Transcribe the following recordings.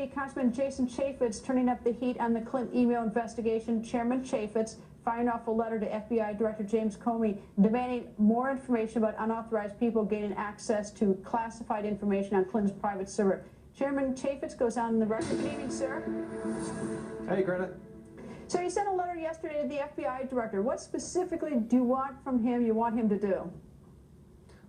Committee, Congressman Jason Chaffetz turning up the heat on the Clinton email investigation. Chairman Chaffetz firing off a letter to FBI Director James Comey demanding more information about unauthorized people gaining access to classified information on Clinton's private server. Chairman Chaffetz goes on the record. Good evening, sir. Hey, Greta. So you sent a letter yesterday to the FBI Director. What specifically do you want from him, you want him to do?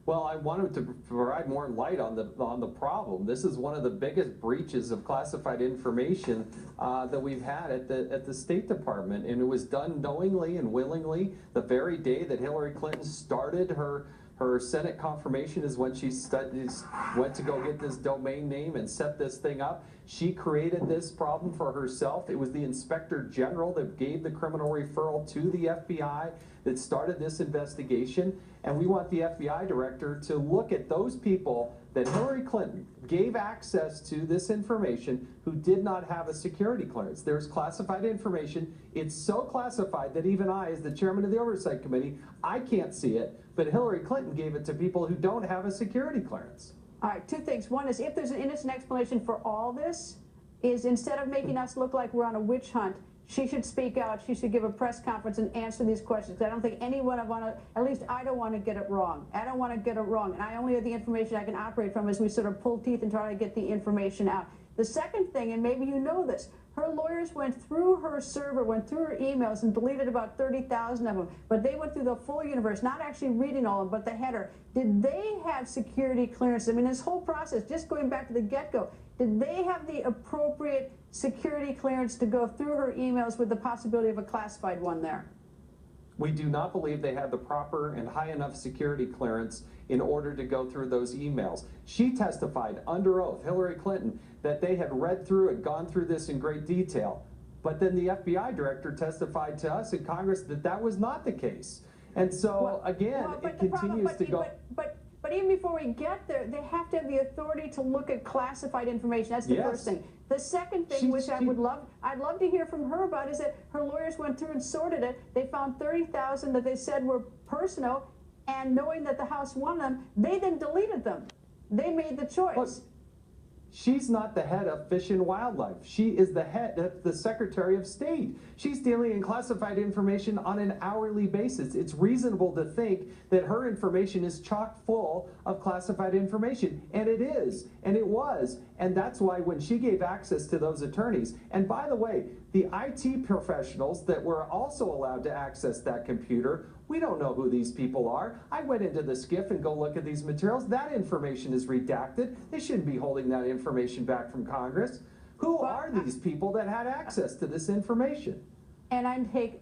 Well, I wanted to provide more light on the problem. This is one of the biggest breaches of classified information that we've had at the State Department, and it was done knowingly and willingly. The very day that Hillary Clinton started her Senate confirmation is when she went to go get this domain name and set this thing up. She created this problem for herself. It was the Inspector General that gave the criminal referral to the FBI that started this investigation. And we want the FBI director to look at those people that Hillary Clinton gave access to this information who did not have a security clearance. There's classified information. It's so classified that even I, as the chairman of the Oversight Committee, I can't see it, but Hillary Clinton gave it to people who don't have a security clearance. All right, two things. One is, if there's an innocent explanation for all this, is instead of making us look like we're on a witch hunt, she should speak out. She should give a press conference and answer these questions. I don't think anyone at least I don't want to get it wrong. I don't want to get it wrong. And I only have the information I can operate from as we sort of pull teeth and try to get the information out. The second thing, and maybe you know this, her lawyers went through her server, went through her emails and deleted about 30,000 of them. But they went through the full universe, not actually reading all of them, but the header. Did they have security clearance? I mean, this whole process, just going back to the get-go, did they have the appropriate security clearance to go through her emails with the possibility of a classified one there? We do not believe they had the proper and high enough security clearance in order to go through those emails. She testified under oath, Hillary Clinton, that they had read through it, gone through this in great detail. But then the FBI director testified to us in Congress that that was not the case. And so, it continues to go. But even before we get there, they have to have the authority to look at classified information. That's the first thing. The second thing, which I'd love to hear from her about, is that her lawyers went through and sorted it. They found 30,000 that they said were personal, and knowing that the House won them, they then deleted them. They made the choice. Look, she's not the head of Fish and Wildlife. She is the head, the Secretary of State. She's dealing in classified information on an hourly basis. It's reasonable to think that her information is chock full of classified information. And it is, and it was. And that's why when she gave access to those attorneys, and by the way, the IT professionals that were also allowed to access that computer, we don't know who these people are. I went into the SCIF and go look at these materials. That information is redacted. They shouldn't be holding that information back from Congress. Who are these people that had access to this information? And I take